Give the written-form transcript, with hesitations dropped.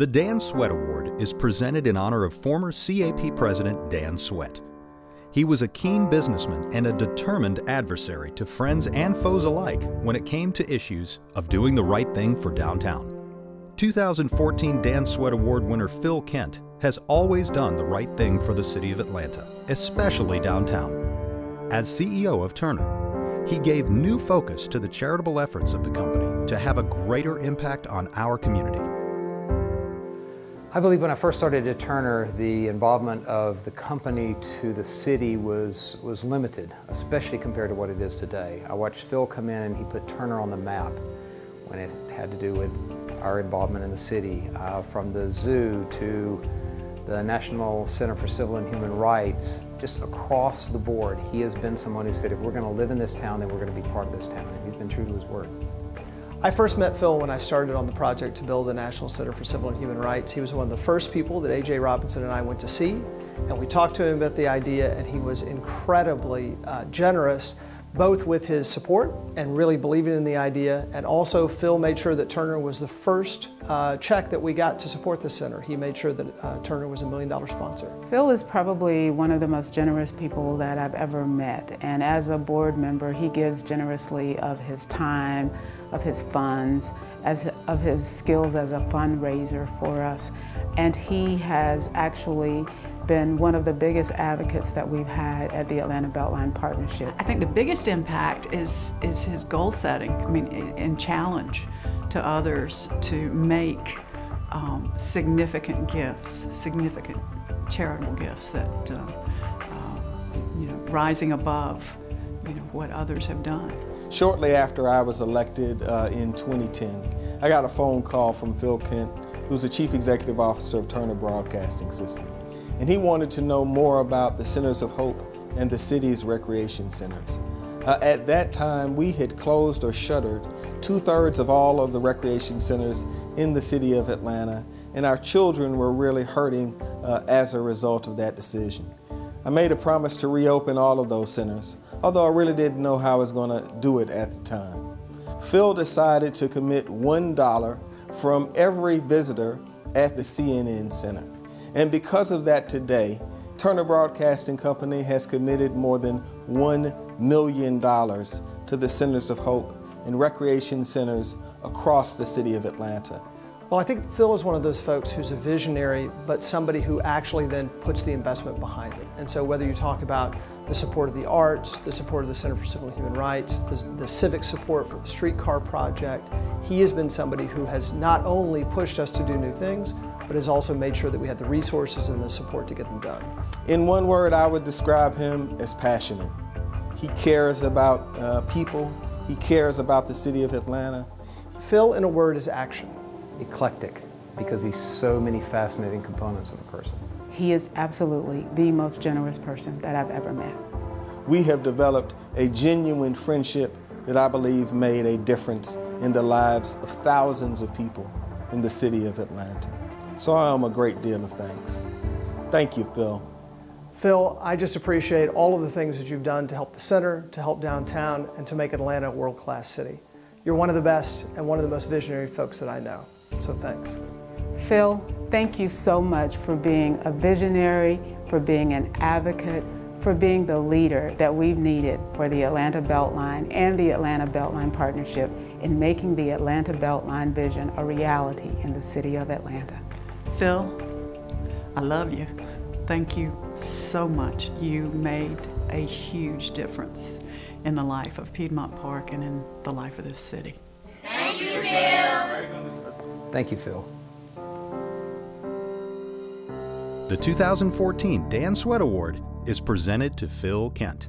The Dan Sweat Award is presented in honor of former CAP President Dan Sweat. He was a keen businessman and a determined adversary to friends and foes alike when it came to issues of doing the right thing for downtown. 2014 Dan Sweat Award winner Phil Kent has always done the right thing for the city of Atlanta, especially downtown. As CEO of Turner, he gave new focus to the charitable efforts of the company to have a greater impact on our community. I believe when I first started at Turner, the involvement of the company to the city was limited, especially compared to what it is today. I watched Phil come in and he put Turner on the map when it had to do with our involvement in the city, from the zoo to the National Center for Civil and Human Rights, just across the board. He has been someone who said, if we're going to live in this town, then we're going to be part of this town. And he's been true to his word. I first met Phil when I started on the project to build the National Center for Civil and Human Rights. He was one of the first people that A.J. Robinson and I went to see, and we talked to him about the idea, and he was incredibly generous, both with his support and really believing in the idea, and also Phil made sure that Turner was the first check that we got to support the center. He made sure that Turner was $1 million sponsor. Phil is probably one of the most generous people that I've ever met, and as a board member, he gives generously of his time, of his funds, of his skills as a fundraiser for us, and he has actually been one of the biggest advocates that we've had at the Atlanta Beltline Partnership. I think the biggest impact is his goal setting, and challenge to others to make significant gifts, significant charitable gifts that, rising above, what others have done. Shortly after I was elected in 2010, I got a phone call from Phil Kent, who's the Chief Executive Officer of Turner Broadcasting System. And he wanted to know more about the Centers of Hope and the city's recreation centers. At that time, we had closed or shuttered 2/3 of all of the recreation centers in the city of Atlanta, and our children were really hurting as a result of that decision. I made a promise to reopen all of those centers, although I really didn't know how I was going to do it at the time. Phil decided to commit $1 from every visitor at the CNN Center. And because of that today, Turner Broadcasting Company has committed more than $1 million to the Centers of Hope and recreation centers across the city of Atlanta. Well, I think Phil is one of those folks who's a visionary, but somebody who actually then puts the investment behind it. And so whether you talk about the support of the arts, the support of the Center for Civil and Human Rights, the civic support for the streetcar project, he has been somebody who has not only pushed us to do new things, but has also made sure that we had the resources and the support to get them done. In one word, I would describe him as passionate. He cares about people. He cares about the city of Atlanta. Phil, in a word, is action. Eclectic, because he's so many fascinating components of a person. He is absolutely the most generous person that I've ever met. We have developed a genuine friendship that I believe made a difference in the lives of thousands of people in the city of Atlanta. So I owe him a great deal of thanks. Thank you, Phil. Phil, I just appreciate all of the things that you've done to help the center, to help downtown, and to make Atlanta a world-class city. You're one of the best and one of the most visionary folks that I know. So thanks. Phil, thank you so much for being a visionary, for being an advocate, for being the leader that we've needed for the Atlanta Beltline and the Atlanta Beltline Partnership in making the Atlanta Beltline vision a reality in the city of Atlanta. Phil, I love you. Thank you so much. You made a huge difference in the life of Piedmont Park and in the life of this city. Thank you, Phil. Thank you, Phil. The 2014 Dan Sweat Award is presented to Phil Kent.